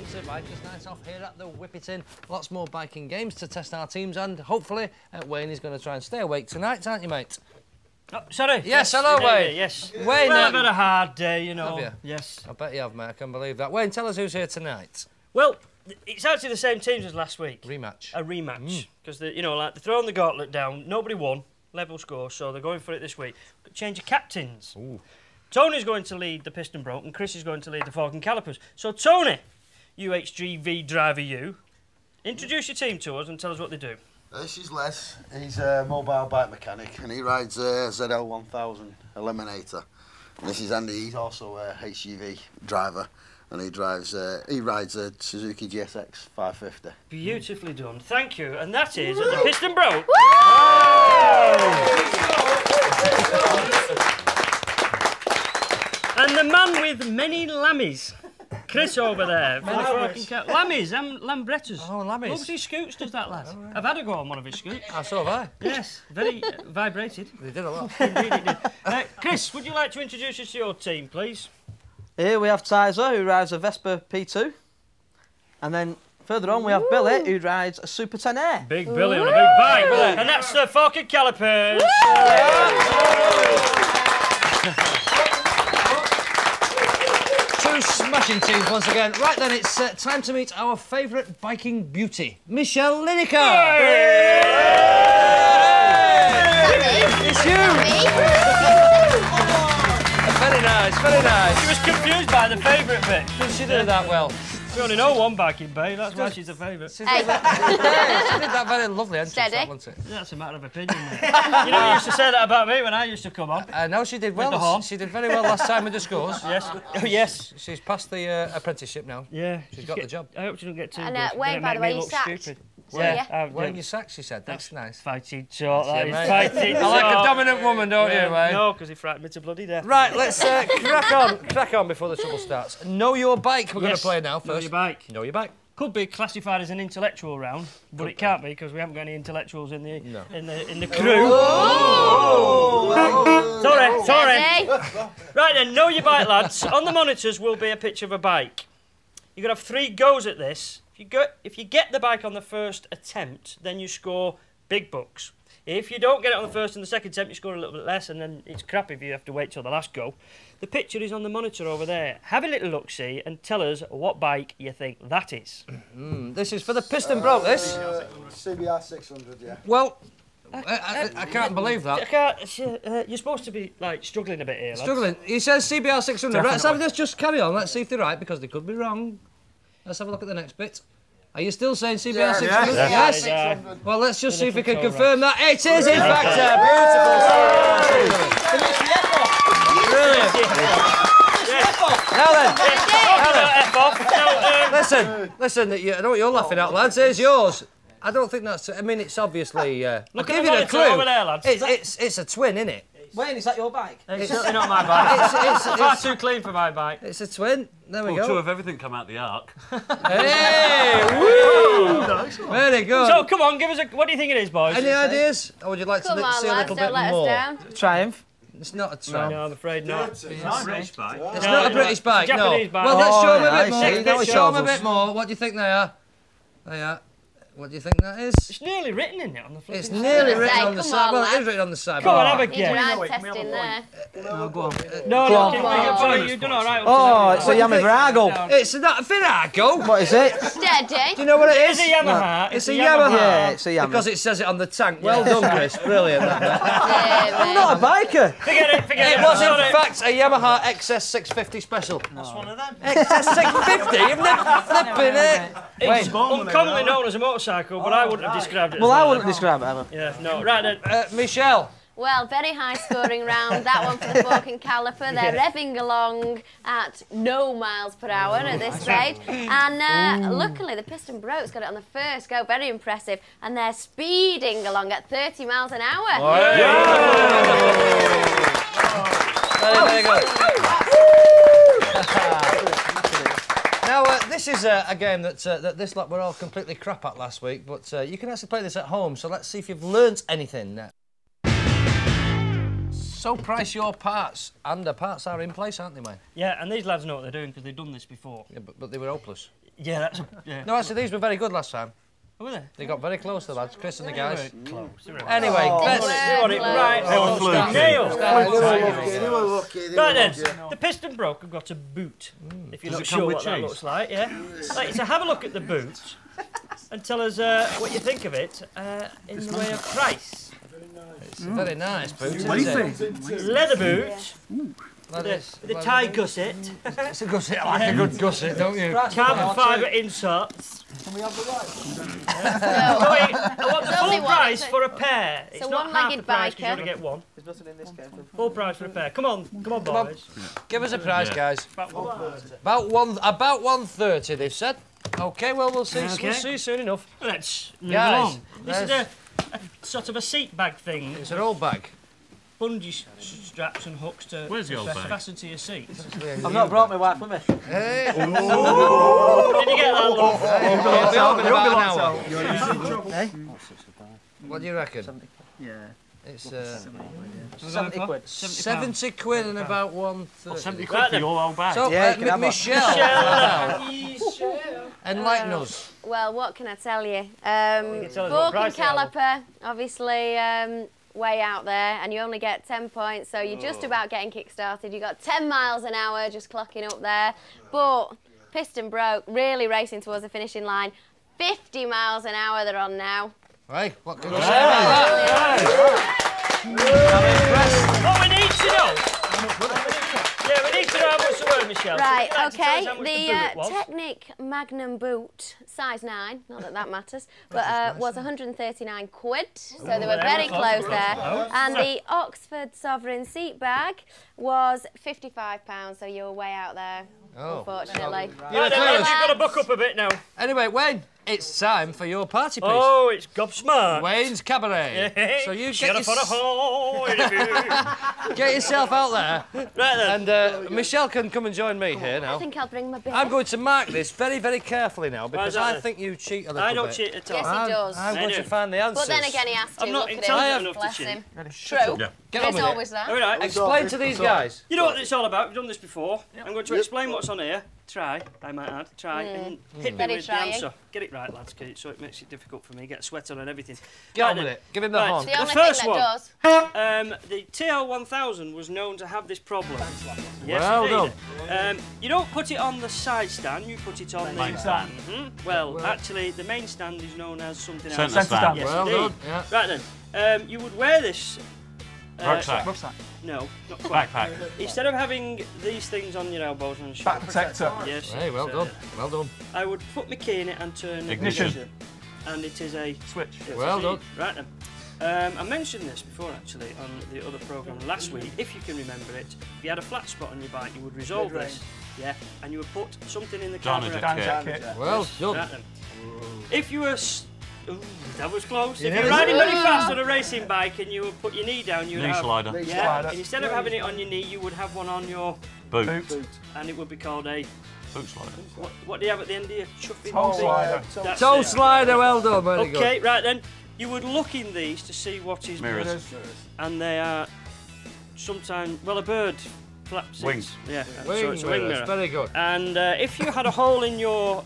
It's a Bikers Night Off here at the Whippet Inn. Lots more biking games to test our teams, and hopefully Wayne is going to try and stay awake tonight, aren't you, mate? Oh, sorry. Yes, hello, Wayne. Yes. Wayne, well, I've had a hard day, you know. Have you? Yes. I bet you have, mate. I can believe that. Wayne, tell us who's here tonight. Well, it's actually the same teams as last week. Rematch. A rematch. Because, you know, like, they're throwing the gauntlet down. Nobody won. Level score, so they're going for it this week. Change of captains. Ooh. Tony's going to lead the piston broke and Chris is going to lead the fork and calipers. So, Tony, UHGV driver you, introduce your team to us and tell us what they do. This is Les. He's a mobile bike mechanic and he rides a ZL1000 Eliminator. And this is Andy. He's also a HGV driver and he rides a Suzuki GSX 550. Beautifully done. Thank you. And that is at the piston broke. And the man with many lammies, Chris over there. Lammies, Lambrettas. Oh, lammies. Loves his scoots, does that lad? Oh, right. I've had a go on one of his scoots. So have I. Yes, very vibrated. They did a lot. Indeed it did. Chris, would you like to introduce us to your team, please? Here we have Tyser, who rides a Vespa P2. And then further on we have Billy, who rides a Super 10A. Big Billy on a big bike. And that's the fork and calipers. Two smashing teams once again. Right then, it's time to meet our favourite biking beauty, Michelle Lineker. It's you. Very nice, very nice. She was confused by the favourite bit. Did she do that well? She only know one biking bay, that's why she's a favourite. She did that very lovely entrance, that, wasn't it? That's a matter of opinion, mate. You know, you used to say that about me when I used to come on. No, she did well. She did very well last time with the scores. Yes. Oh, yes. She's passed the apprenticeship now. Yeah. She's got the job. I hope she doesn't get too And good. Wayne, by the way, you sacked. Stupid. Yeah. Wayne, you sacked, she said. That's nice. Fighting short, that is mate. fighting I like a dominant woman, don't you, Wayne? No, because he frightened me to bloody death. Right, let's crack on before the trouble starts. Know your bike we're going to play now first. Know your bike. Know your bike. Could be classified as an intellectual round, but it can't be because we haven't got any intellectuals in the in the crew. Sorry. Right then, know your bike, lads. On the monitors will be a picture of a bike. You're gonna have 3 goes at this. If you get the bike on the first attempt, then you score big bucks. If you don't get it on the first and the second attempt, you score a little bit less, and then it's crap if you have to wait till the last go. The picture is on the monitor over there. Have a little look-see and tell us what bike you think that is. This is for the piston broke, this. CBR 600, yeah. Well, I can't believe that. You're supposed to be, like, struggling a bit here, lads. Struggling. He says CBR 600. Right, let's just carry on. Let's see if they're right, because they could be wrong. Let's have a look at the next bit. Are you still saying CBR 600? Yes. Well, let's just see if we can confirm that. It is, in fact, beautiful. Brilliant. Now then. Listen, I know what you're laughing at, lads. Here's yours. I don't think that's... I mean, it's obviously... Look at the clue. Over there, lads. It's a twin, isn't it? Wayne, is that your bike? It's certainly not my bike. It's far too clean for my bike. It's a twin. There we go. Two of everything come out the arc. Hey! Woo! Very good. So, come on, give us a... What do you think it is, boys? Any ideas? Or would you like to see a little bit more? Triumph. It's not a Triumph. No, I'm afraid not. It's not a British bike. It's not a British bike, no. Japanese bike. Well, let's show them a bit more. Let's Show them a bit more. What do you think they are? They are. What do you think that is? It's nearly written in it on the flip. It's nearly written on the side. Well, it is written on the side. Come on, have a He's guess. ride testing there. No, go on. No, you've done all right. Oh, it's a Yamaha Virago. It's not a Virago. What is it? Steady. Do you know what it is? It's a Yamaha. It's a Yamaha. Yeah, it's a Yamaha. Because it says it on the tank. Well done, Chris. Brilliant. I'm not a biker. Forget it. It was in fact a Yamaha XS650 Special. That's one of them. XS650? You've never flipping it. It's uncommonly known as a motorcycle, but I wouldn't have described it as Well, I wouldn't describe it ever. Yeah, no. Right then. Michelle. Well, very high scoring round. That one for the fork and caliper. They're revving along at no miles per hour at this stage. And luckily, the piston broke's got it on the first go. Very impressive. And they're speeding along at 30 miles an hour. Very good. Now, this is a game that this lot were all completely crap at last week, but you can actually play this at home, so let's see if you've learnt anything. So price your parts, and the parts are in place, aren't they, mate? Yeah, and these lads know what they're doing because they've done this before. Yeah, but they were hopeless. Yeah, that's yeah. No, actually, these were very good last time. Oh, were they? They got very close, the lads, Chris and the guys. Close. Anyway, let's... They want it right. Nailed. Right then, the piston broke and got a boot. If you're not sure what that looks like, yeah. Like, so have a look at the boot and tell us what you think of it in the way of price. It's a very nice boot, What do you isn't think? Leather boot. it? The tie gusset. It's a gusset, I like a good gusset, don't you? Carbon fibre inserts. Can we have the right? I want the full price for a pair. It's not half the one-legged price because you biker. only get one. There's nothing in this game. Full price for a pair. Come on, boys. Give us a price, guys. About 130. About 130, they've said. Okay, well, we'll see. Okay. We'll see soon enough. Let's move Guys, along. This is a sort of a seat bag thing. It's an old bag. Bungee straps and hooks to Where's the old bag? fasten to your seat. I've not brought my wife with me. Hey! Did you get that, love? What do you reckon? Yeah. It's 70 quid. 70 quid and about 130. 70 quid for your old bag. So, Yeah, you can have one. Michelle, enlighten us. Well, what can I tell you? tell us what Fork and price they are. caliper, obviously way out there, and you only get 10 points, so you're just about getting kick-started. You got 10 miles an hour just clocking up there, but piston broke, really racing towards the finishing line. 50 miles an hour they're on now. Right, what can you say about that? What we need to know. Yeah, we need to know how much they were, Michelle. Right, So you'd like to tell us okay. how much The boot was. Technic Magnum boot, size 9, not that that matters, but was 139 quid, so they were very close there. And the Oxford Sovereign seat bag was £55, so you're way out there, unfortunately. Right then, lads, you've got to buck up a bit now. Anyway, Wayne, it's time for your party piece. Oh, it's Gobsmacked. Wayne's Cabaret. So you Shut up on a hole. get yourself out there. Right then. And Michelle can come and join me here I now. think I'll bring my beer. I'm going to mark this very, very carefully now because that I then? think you cheat a little I bit. don't cheat at all. Yes, he does. I'm I going do. to find the answers. But then again, he has to. I'm not Look at intelligent him. enough to Bless cheat. him. Shut True. up. Get There's on with always that. All right. Explain to these guys. You know what it's all about. We've done this before. I'm going to explain what's on here. Try, I might add. Try and hit me Very with trying. the answer. Get it right, lads, so it makes it difficult for me. Get a sweat on and everything. Get Right on with then. it. Give him the Right. horn. The only first thing one. that does. The TL1000 was known to have this problem. Yes, Well indeed. You don't put it on the side stand, you put it on the Main stand. Well, actually, the main stand is known as something else. Centre stand. Yes, Well indeed. done. Yeah. Right then, you would wear this. Rucksack. No, not quite. Backpack. Instead of having these things on your elbows and Back shoulder. protector. Yes. Hey, well done. Well done. I would put my key in it and turn Ignition. and it is a Switch. Well done. Right then. I mentioned this before actually on the other programme last week, if you can remember it. If you had a flat spot on your bike, you would resolve this. Yeah, and you would put something in the Donner carburetor. jacket. Well done. Right then. If you were... Ooh, that was close. If you're riding very fast on a racing bike and you would put your knee down, you would Knee have... slider. Yeah, slider. and instead of having it on your knee, you would have one on your... Boot. And it would be called a... Boot slider. What do you have at the end of your chuffing Toe thing? slider. That's Toe it. slider, well done. Very good. Okay, right then. You would look in these to see what is Mirrors. good, and they are sometimes, well, a bird flaps Wing. its- Yeah, so Wing it's a wing mirrors, mirror. very good. And if you had a hole in your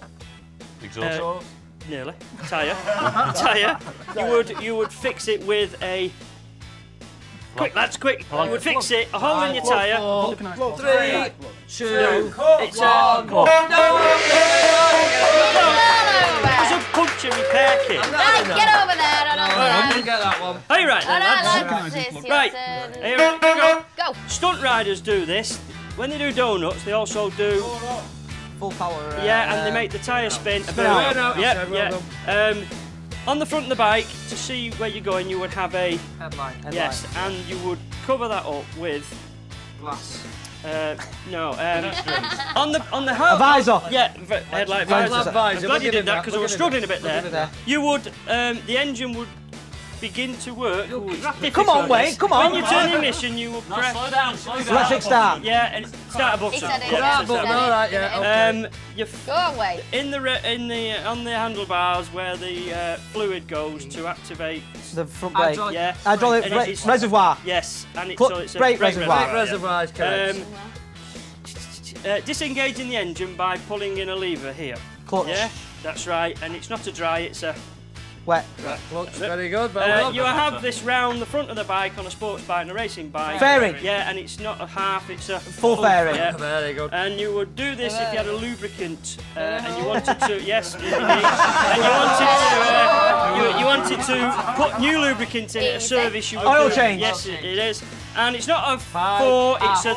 Exhaust. nearly tire, you would fix it with a. Quick, lads, quick! You would fix it. A hole in your tire. 4, 3, 2, It's a. It was a puncture repair kit. Right, get over there. I don't I know. get that one. Are you right All then, right, lads? lads, it's your Right. turn. Here we go. Go. Stunt riders do this. When they do donuts, they also do. Full power. Yeah, and they make the tyre spin. Spin out. Yeah, Well yeah. On the front of the bike, to see where you're going, you would have a Headline. yes, and you would cover that up with Glass. no on the A visor. yeah headlight visor. Headlight visor. I'm glad We'll you give him did that that, because I we'll was give him struggling a bit Give it there. there. You would the engine would begin to work. Come on, Wayne, come on. When you turn the ignition, you will press. Slow down, slow down. Electric start. Yeah, and start a button. He said it. Yeah, He so said start. all right, yeah. You Go away. in the on the handlebars where the fluid goes to activate. The front brake. Yeah. Hydraulic And it is- reservoir. Yes, and it's Put so it's a brake reservoir. Brake reservoir is correct. Disengaging the engine by pulling in a lever here. Clutch. Yeah, that's right. And it's not a dry, it's a... Wet. Clutch, very good. Well, you have this round the front of the bike on a sports bike and a racing bike. Fairing. Yeah, and it's not a half, it's a full fairing. Yeah. very good. And you would do this if you had a lubricant and you wanted to, yes, and you wanted to put new lubricant in at a service. You would Oil do, change. Yes, it is. And it's not a 4, it's a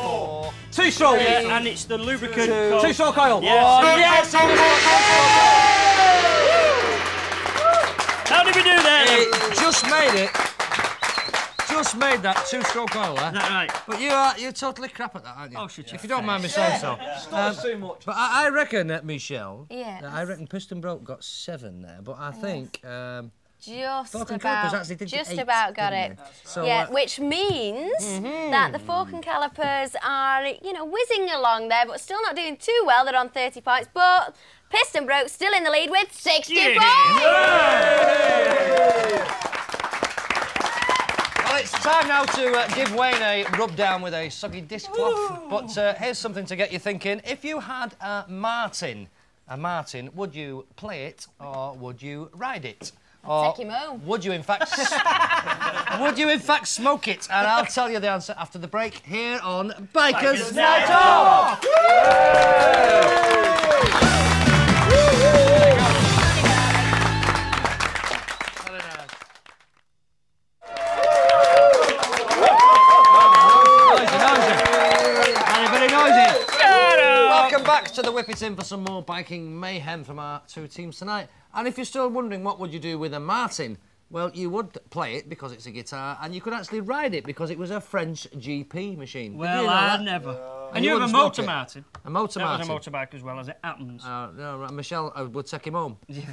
2-stroke. Yeah, and it's the lubricant. 2-stroke oil. Yes. How did we do that? Just made it. Just made that 2-stroke oil there. That right. But you're totally crap at that, aren't you? Oh, shit. If you don't mind me saying so. Too much. But I reckon, Michelle. Yes. I reckon Piston Broke got 7 there, but I think. Just Fork and Calipers actually did just 8, about got it. So, yeah, which means that the Fork and Calipers are, whizzing along there, but still not doing too well. They're on 30 points, but Piston Broke still in the lead with 60 points. Well, it's time now to give Wayne a rub down with a soggy dishcloth. But here's something to get you thinking. If you had a Martin, would you play it or would you ride it? Or take him home. Would you in fact smoke it? And I'll tell you the answer after the break here on Bikers Night Off. Welcome back to the Whippet Inn for some more biking mayhem from our 2 teams tonight. And if you're still wondering what would you do with a Martin, well, you would play it because it's a guitar, and you could actually ride it because it was a French GP machine. Well, I never. And you have a motor Martin. A motor Martin. That was a motorbike as well, as it happens. No, Michelle would take him home. Yeah.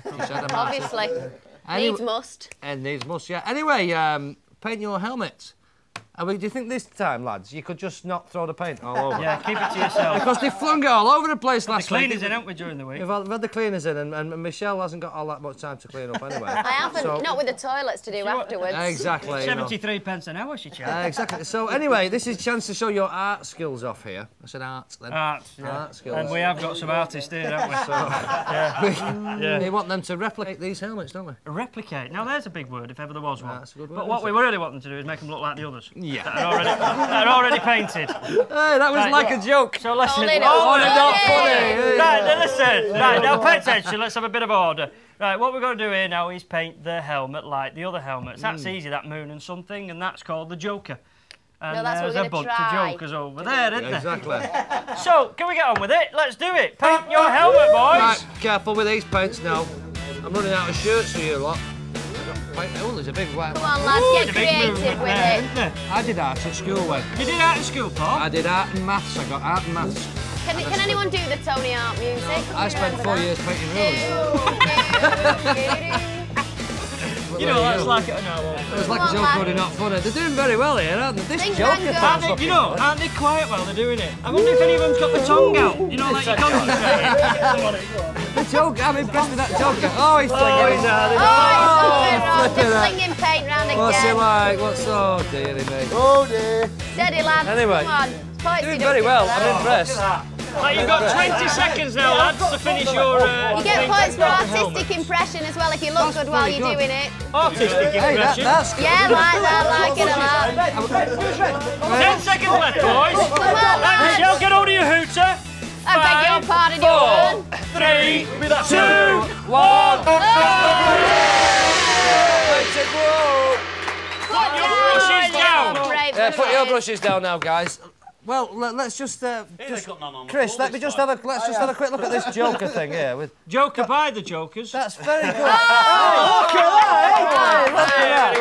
Obviously. Needs must. And needs must, yeah. Anyway, paint your helmet. Do you think this time, lads, you could just not throw the paint all over? Yeah, keep it to yourself. Because they flung it all over the place last week. The cleaners in, haven't we, during the week? We've had the cleaners in, and Michelle hasn't got all that much time to clean up anyway. I haven't, not with the toilets to do afterwards. Exactly. 73 pence an hour she charges. Exactly. So anyway, this is a chance to show your art skills off here. I said art then. Art, yeah. Art skills. And we have got some artists here, haven't we? So, we want them to replicate these helmets, don't we? Replicate. Now there's a big word if ever there was one. That's a good word, but what we really want them to do is make them look like the others. Yeah. That are already painted. Hey, that was like a joke. So listen. Oh, they're not funny. Right, now listen. Right, now pay attention. Let's have a bit of order. Right, what we're going to do here now is paint the helmet like the other helmets. That's easy, that moon and something, and that's called the Joker. And no, that's there's what a bunch of jokers over there, isn't there? Exactly. So, can we get on with it? Let's do it. Paint your helmet, boys. Right, careful with these paints now. I'm running out of shirts for you lot. Oh, there's a big one. Come on, lads, get creative with it. I did art at school, Wayne. You did art at school, Paul? I did art and maths. I got art and maths. Can anyone do the Tony Art music? I spent 4 years painting rooms. You know what it's like at an hour. It was like a joke, funny, not funny. They're doing very well here, aren't they? This Joker thing's looking aren't they quiet while they're doing it? I wonder if any of them's got the tongue out. You know, like you're concentrating. The Joker, I'm impressed with that Joker. Oh, he's flicking it out. He's flinging paint round again. What's he like? What's so dearie me? Oh dear. Steady, lads. Anyway, come on. doing very well. I'm impressed. Right, you've got 20 seconds now, lads, to finish your... you get points for artistic impression as well if you look good while you're doing it. Artistic impression? That's good. Yeah, like it a lot. 10 seconds left, boys. Come on, lads. Michelle, get hold of your hooter. I beg your pardon, 4, 3, 2, 1. Put your brushes down. Yeah, put your brushes down now, guys. Well, let's just, Chris, let me just have a quick look at this Joker thing here. With Joker by the Jokers. That's very good. Oh, look at that!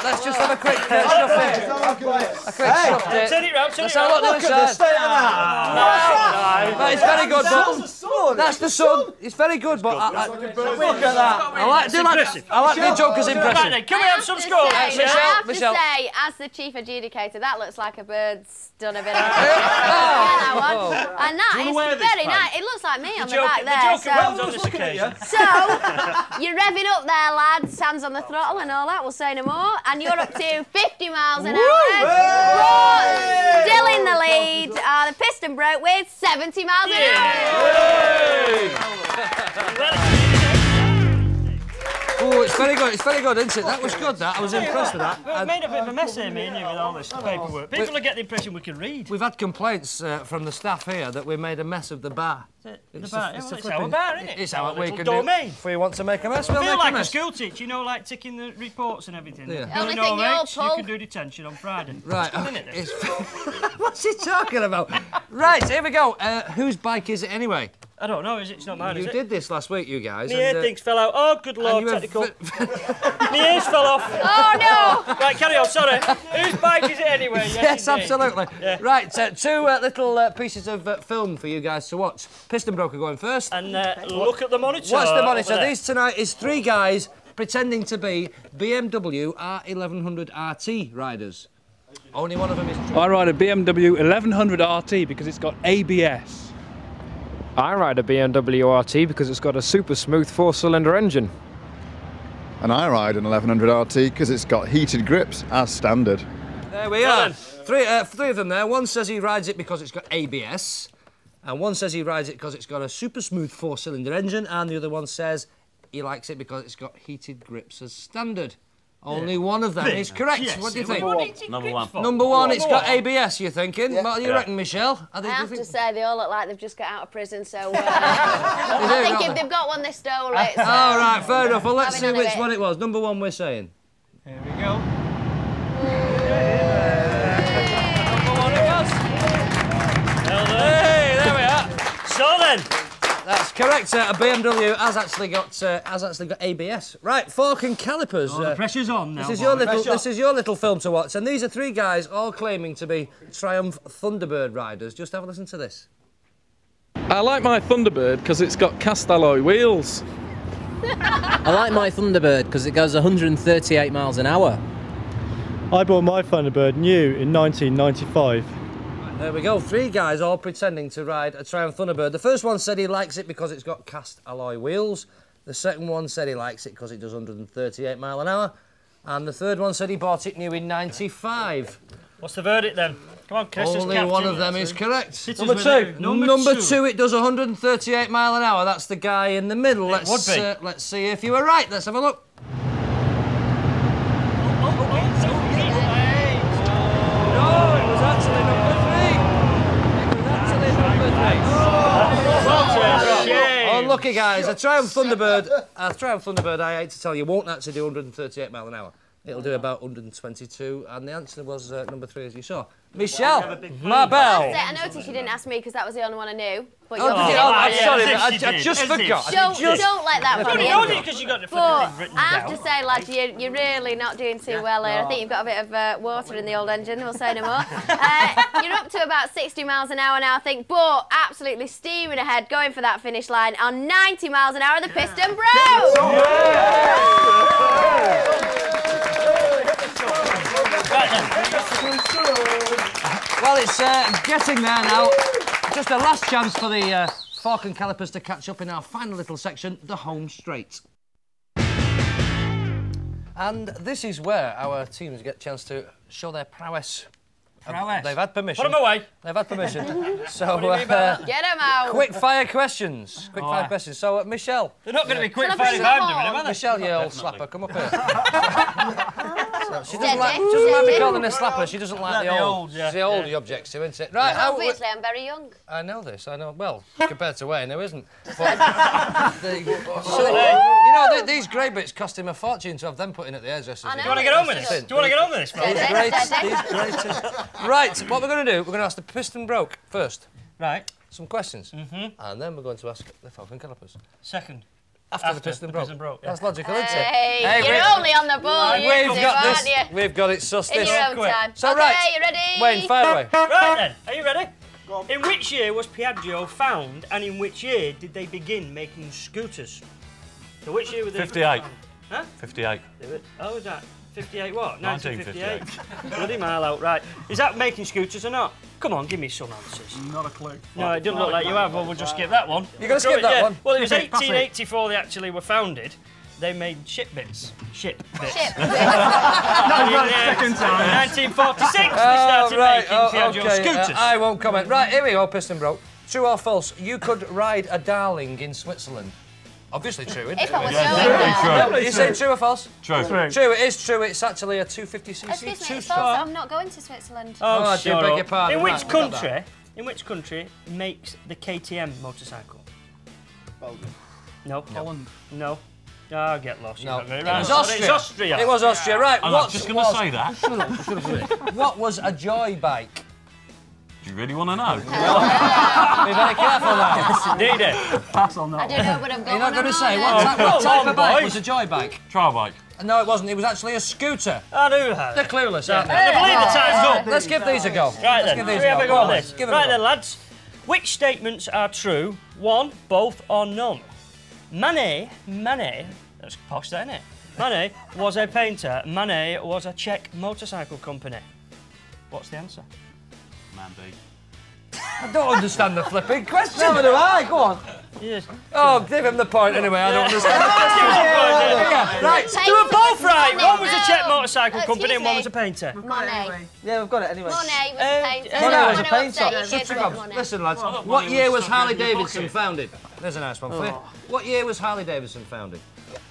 Let's just have a quick shuff it. A quick shuff it. Turn it round, turn it Let's have a round. look at the state of that. It's very good, but that's the sun. It's very good, but look at that. I like the Joker's impression. Right then, can we have some scores? I have to Michelle. say, as the chief adjudicator, that looks like a bird's done a bit of that one. And that is very nice. It looks like me on the back there. The Joker runs on this occasion. So, you're revving up there, lads. Hands on the throttle and all that. We'll say no more. And you're up to 50 miles an hour. But still in the lead are the Piston Broke with 70 miles an hour. Oh, it's very good, isn't it? That was good, that. I was impressed with that. We've made a bit of a mess here, me and you, with all this paperwork. People will get the impression we can read. We've had complaints from the staff here that we made a mess of the bar. It's our bar, isn't it? It's our we can domain. do. If we want to make a mess, we'll I feel make like a mess. school teacher, you know, like ticking the reports and everything. Yeah. Only No thing you're rates, you Paul. can do detention on Friday. Right. Isn't it? What's he talking about? Right, here we go. Whose bike is it anyway? I don't know, it's not mine, You is it? did this last week, you guys. My ear things fell out. Oh, good lord, you were technical. My ears fell off. Oh no! Right, carry on, sorry. Whose bike is it anyway? Yes, indeed. absolutely. Yeah. Right, two little pieces of film for you guys to watch. Piston Broker going first. And look at the monitor. What's the monitor? over there. These tonight is three guys pretending to be BMW R1100 RT riders. Only one of them is true. I ride a BMW 1100 RT because it's got ABS. I ride a BMW RT because it's got a super smooth 4-cylinder engine. And I ride an 1100 RT because it's got heated grips as standard. There we are. Three of them there. One says he rides it because it's got ABS, and one says he rides it because it's got a super smooth 4-cylinder engine, and the other one says he likes it because it's got heated grips as standard. Only one of them is correct. Yes, What do you think? Number one. Number one, it's got ABS, you're thinking? What do you reckon, Michelle? I have to say, they all look like they've just got out of prison, so I think if they've got one, they stole it. So. All right, fair enough. Well, let's see Having none of which it. one it was. Number one, we're saying. Here we go. Number one it was. Well done. Hey, there we are. So then. That's correct. A BMW has actually got ABS. Right, fork and calipers. The pressure's on now. This is your little film to watch, and these are three guys all claiming to be Triumph Thunderbird riders. Just have a listen to this. I like my Thunderbird because it's got cast alloy wheels. I like my Thunderbird because it goes 138 miles an hour. I bought my Thunderbird new in 1995. There we go, three guys all pretending to ride a Triumph Thunderbird. The first one said he likes it because it's got cast alloy wheels. The second one said he likes it because it does 138 mile an hour. And the third one said he bought it new in 95. What's the verdict then? Come on, Chris. Only one of them is correct. Sitters Number with two. you. Number two, it does 138 mile an hour. That's the guy in the middle. Let's see if you were right. Let's have a look. Unlucky guys, a Triumph Thunderbird, I hate to tell you, won't actually do 138 mile an hour. It'll do about 122, and the answer was number three, as you saw. Michelle, Marbelle. I noticed you didn't ask me because that was the only one I knew. But I'm sorry, I just forgot. Don't let that bother you. Because you got the But written I have down. to say, lad, you're really not doing too well here. I think you've got a bit of water in the old engine, we'll say no more. You're up to about 60 miles an hour now, I think, but absolutely steaming ahead, going for that finish line on 90 miles an hour, the Piston Bros! Well, it's getting there now. Just a last chance for the fork and calipers to catch up in our final little section, the home straight. And this is where our teams get a chance to show their prowess. They've had permission. Put them away. They've had permission. So, Get them out. quick fire questions. Quick fire questions. So, Michelle. They're not going to be quick Shall I fire bring if the I'm horn? doing them, are they? Michelle, you old slapper, come up here. She doesn't Steady, like me steady. calling her slapper. She doesn't like the old. yeah, It's the old he objects to, isn't it? Right. Obviously, I'm very young. I know this. I know. Well, compared to Wayne, who isn't? But, you know, these grey bits cost him a fortune to have them put in at the hairdressers. I know. Do you want to get on with this? Do you want to get on with this, These great. Right. What we're going to do? We're going to ask the Piston Broke first. Right. Some questions, and then we're going to ask the Falcon Calipers. Second. After the Piston Broke. Yeah. That's logical, isn't it? Hey, you're only on the ball, We've got aren't this. you? We've got it sussed. In this. your own time. So okay, right. you ready? Wayne, fire away. Right then, are you ready? In which year was Piaggio found, and in which year did they begin making scooters? So which year were they 58. found? Huh? 58. Oh, is that 58 what? 1958. Bloody mile out, right. Is that making scooters or not? Come on, give me some answers. Not a clue. No, it doesn't look like you have, well, we'll just skip that one. You're going to skip that one? Well, it was 1884 they actually were founded. They made ship bits. Ship bits. Ship. Second time. 1946 they started making Piaggio scooters. I won't comment. Right, here we go, Piston Broke. True or false? You could ride a darling in Switzerland. Obviously true, isn't it? If I was going there. You say true or false? True. True, it is true. It's actually a 250cc. Excuse me, it's false. I'm not going to Switzerland. Oh, I do beg your pardon. In which country makes the KTM motorcycle? Belgium. No. Holland. No. Oh, get lost. No. It was Austria. It's Austria. It was Austria, right. I was just going to say that. What was a joy bike? Do you really want to know? Be very careful now. Indeed it. Pass on that. I don't know, but I'm going. You're not going to say what what type of bike was a joy bike? Trial bike. No, it wasn't. It was actually a scooter. I do have. They're clueless, aren't they? I believe the time's up. Let's give these a go. Right then, we have a go at this. Right then, lad. lads. Which statements are true? One, both, or none? Manet, that's posh, that, isn't it? Manet was a painter. Manet was a Czech motorcycle company. What's the answer? Mandy. I don't understand the flipping question. Neither do I. Go on. Yes. Oh, give him the point anyway. I don't understand the question. Right, do them both right. One was a Czech motorcycle company and one was a painter. Monet. Yeah, we've got it anyway. Monet was a painter. Monet was a painter. Upset you kids with Listen, lads. What year was Harley Davidson founded? There's a nice one for you. What year was Harley Davidson founded?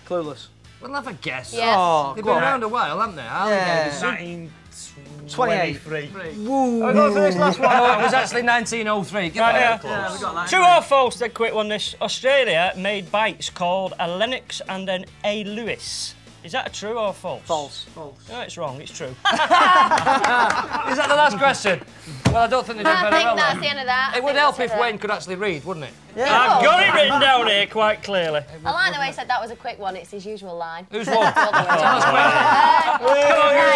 Clueless. Well, have a guess. Yes. Oh, They've been around a while, haven't they? Harley Davidson. 28. Woo. I'm going for this last one. Oh, it was actually 1903. Right, yeah, we got that. True or false, then quick one this. Australia made bikes called a Lennox and an A. Lewis. Is that a true or false? False. No, it's wrong, it's true. Is that the last question? Well, I don't think they did I very think well. that's the end of that. It would help if Wayne could actually read, wouldn't it? Yeah. I've got it written down here quite clearly. I like the way he said that was a quick one. It's his usual line. Who's won? Right,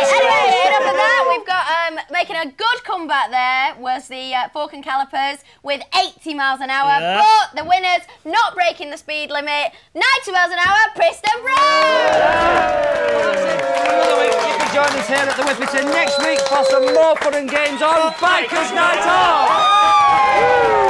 anyway, enough of that. We've got making a good comeback there was the fork and calipers with 80 miles an hour. Yeah. But the winners not breaking the speed limit, 90 miles an hour, Preston Brown. Another week, you can join us here at the Whippet Inn next week for some more fun and games on Bikers Night Off.